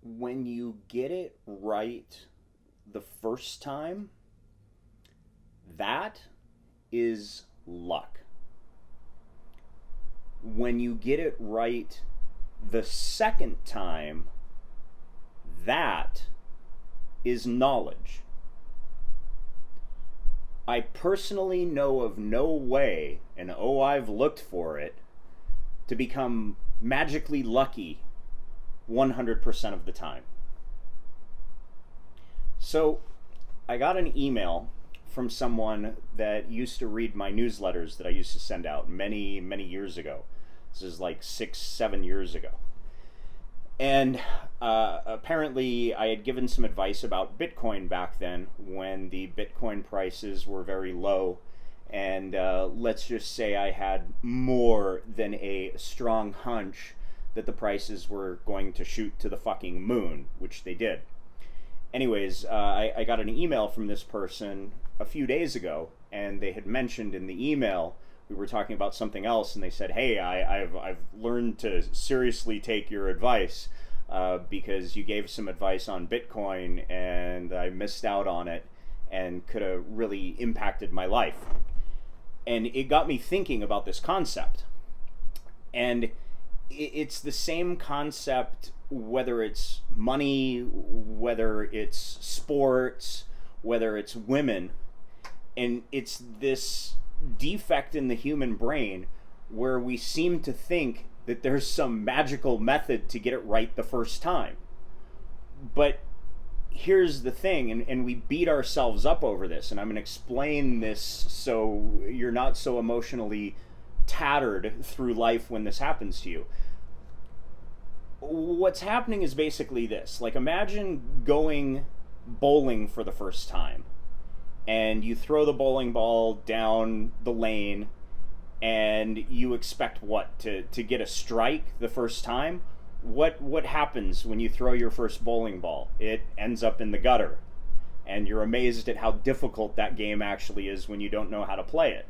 When you get it right the first time, that is luck. When you get it right the second time, that is knowledge. I personally know of no way, and oh, I've looked for it, to become magically lucky 100% of the time. So, I got an email from someone that used to read my newsletters that I used to send out many, many years ago. This is like 6-7 years ago. And apparently I had given some advice about Bitcoin back then when the Bitcoin prices were very low. And let's just say I had more than a strong hunch that the prices were going to shoot to the fucking moon, which they did. Anyways, I got an email from this person a few days ago, and they had mentioned in the email, we were talking about something else, and they said, hey, I've learned to seriously take your advice because you gave some advice on Bitcoin, and I missed out on it and could have really impacted my life. And it got me thinking about this concept. And it's the same concept whether it's money, whether it's sports, whether it's women. And it's this defect in the human brain where we seem to think that there's some magical method to get it right the first time. But here's the thing, and we beat ourselves up over this, and I'm going to explain this so you're not so emotionally tattered through life when this happens to you. What's happening is basically this. Like, imagine going bowling for the first time, and you throw the bowling ball down the lane, and you expect what? To get a strike the first time? What happens when you throw your first bowling ball? It ends up in the gutter. And you're amazed at how difficult that game actually is when you don't know how to play it.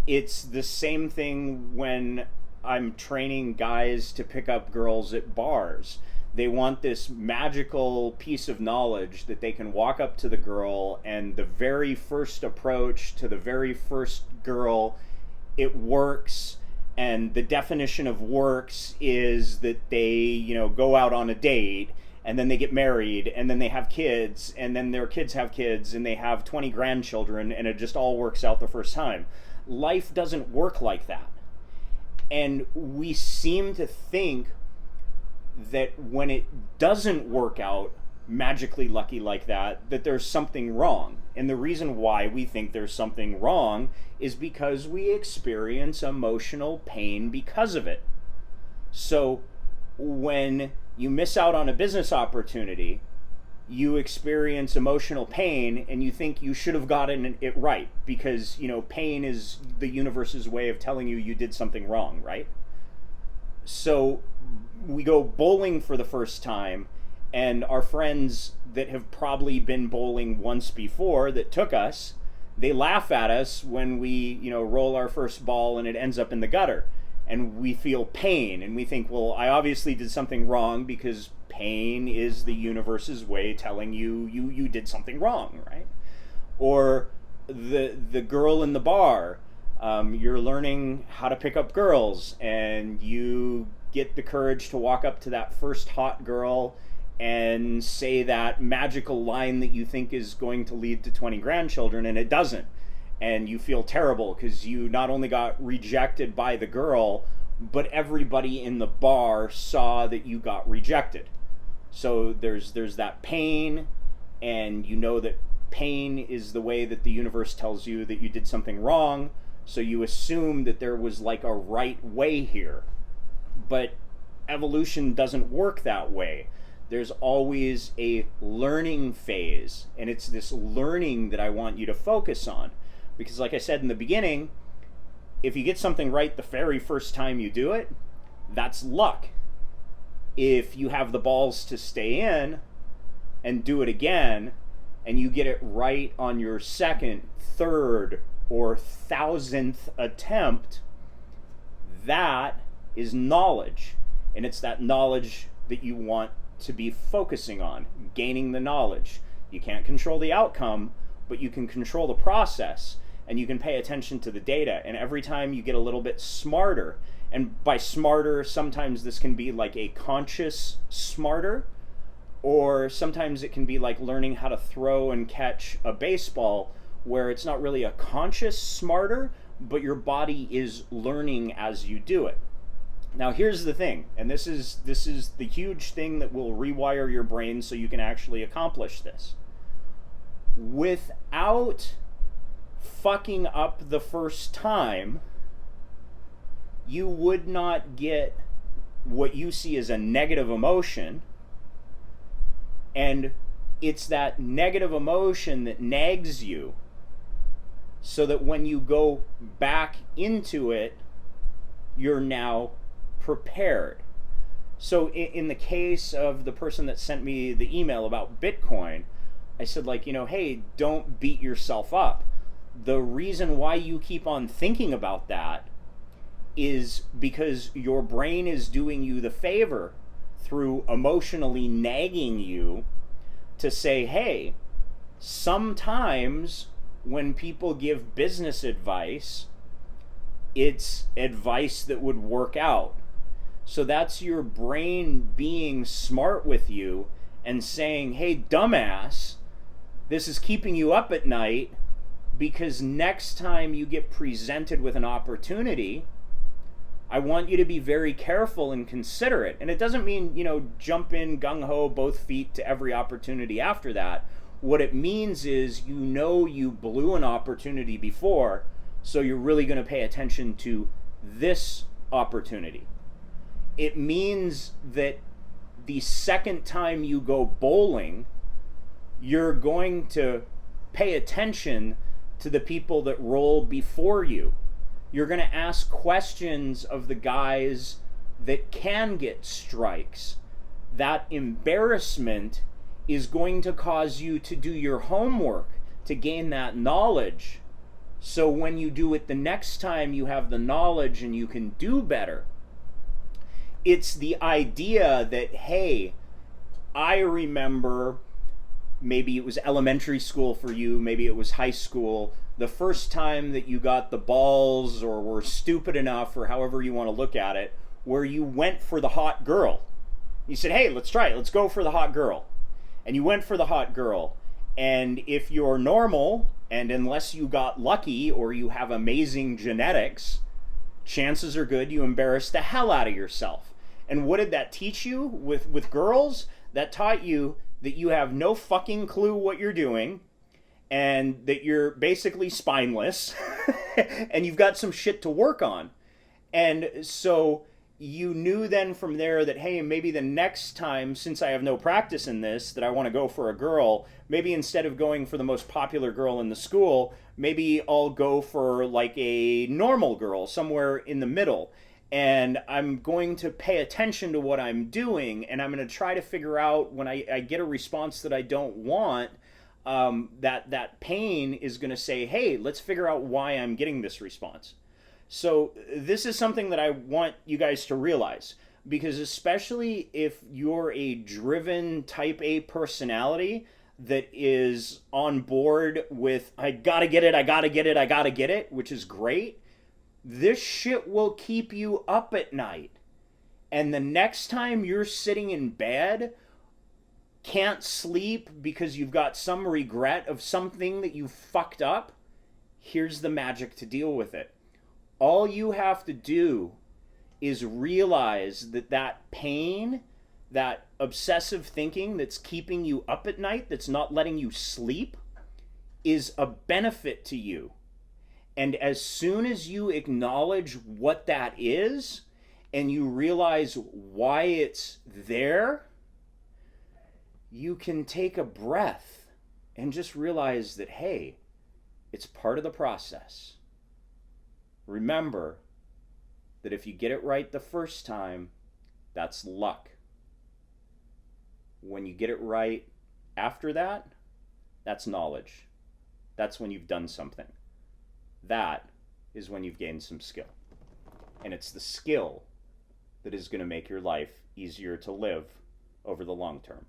It's the same thing when I'm training guys to pick up girls at bars. They want this magical piece of knowledge that they can walk up to the girl, and the very first approach to the very first girl, it works. And the definition of works is that they, go out on a date, and then they get married, and then they have kids, and then their kids have kids, and they have 20 grandchildren, and it just all works out the first time. Life doesn't work like that. And we seem to think that when it doesn't work out magically lucky like that, that there's something wrong. And the reason why we think there's something wrong is because we experience emotional pain because of it. So when you miss out on a business opportunity, you experience emotional pain and you think you should have gotten it right because, pain is the universe's way of telling you did something wrong, right? So we go bowling for the first time, and our friends that have probably been bowling once before that took us, they laugh at us when we, roll our first ball and it ends up in the gutter. And we feel pain, and we think, well, I obviously did something wrong because pain is the universe's way telling you did something wrong, right? Or the girl in the bar, you're learning how to pick up girls, and you get the courage to walk up to that first hot girl and say that magical line that you think is going to lead to 20 grandchildren, and it doesn't. And you feel terrible because you not only got rejected by the girl, but everybody in the bar saw that you got rejected. So there's that pain, and you know that pain is the way that the universe tells you that you did something wrong, so you assume that there was like a right way here. But evolution doesn't work that way. There's always a learning phase, and it's this learning that I want you to focus on. Because like I said in the beginning, if you get something right the very first time you do it, that's luck. If you have the balls to stay in and do it again, and you get it right on your second, third, or 1,000th attempt, that is knowledge. And it's that knowledge that you want to be focusing on, gaining the knowledge. You can't control the outcome, but you can control the process, and you can pay attention to the data. And every time you get a little bit smarter, and by smarter, sometimes this can be like a conscious smarter, or sometimes it can be like learning how to throw and catch a baseball, where it's not really a conscious smarter, but your body is learning as you do it. Now here's the thing, and this is the huge thing that will rewire your brain so you can actually accomplish this. Without fucking up the first time, you would not get what you see as a negative emotion, and it's that negative emotion that nags you, so that when you go back into it, you're now prepared. So in the case of the person that sent me the email about Bitcoin, I said, like, hey, don't beat yourself up. The reason why you keep on thinking about that is because your brain is doing you the favor through emotionally nagging you to say, hey, sometimes when people give business advice, it's advice that would work out. So that's your brain being smart with you and saying, hey, dumbass, this is keeping you up at night, because next time you get presented with an opportunity, I want you to be very careful and considerate. And it doesn't mean, jump in gung-ho, both feet to every opportunity after that. What it means is, you blew an opportunity before, so you're really going to pay attention to this opportunity. It means that the second time you go bowling, you're going to pay attention to the people that roll before you. You're going to ask questions of the guys that can get strikes. That embarrassment is going to cause you to do your homework, to gain that knowledge. So when you do it the next time, you have the knowledge and you can do better. It's the idea that, hey, I remember, maybe it was elementary school for you, maybe it was high school, the first time that you got the balls or were stupid enough, or however you want to look at it, where you went for the hot girl. You said, hey, let's try it. Let's go for the hot girl. And you went for the hot girl. And if you're normal, and unless you got lucky or you have amazing genetics, chances are good you embarrass the hell out of yourself. And what did that teach you with girls? That taught you that you have no fucking clue what you're doing, and that you're basically spineless, and you've got some shit to work on. And so you knew then from there that, hey, maybe the next time, since I have no practice in this, that I want to go for a girl, maybe instead of going for the most popular girl in the school, maybe I'll go for like a normal girl, somewhere in the middle. And I'm going to pay attention to what I'm doing, and I'm going to try to figure out, when I get a response that I don't want, that pain is going to say, hey, let's figure out why I'm getting this response. So this is something that I want you guys to realize, because especially if you're a driven type A personality that is on board with, I gotta get it, I gotta get it, I gotta get it, which is great, this shit will keep you up at night. And the next time you're sitting in bed, can't sleep because you've got some regret of something that you fucked up, here's the magic to deal with it. All you have to do is realize that pain, that obsessive thinking that's keeping you up at night, that's not letting you sleep, is a benefit to you. And as soon as you acknowledge what that is, and you realize why it's there, you can take a breath and just realize that, hey, it's part of the process. Remember that if you get it right the first time, that's luck. When you get it right after that, that's knowledge. That's when you've done something. That is when you've gained some skill. And it's the skill that is going to make your life easier to live over the long term.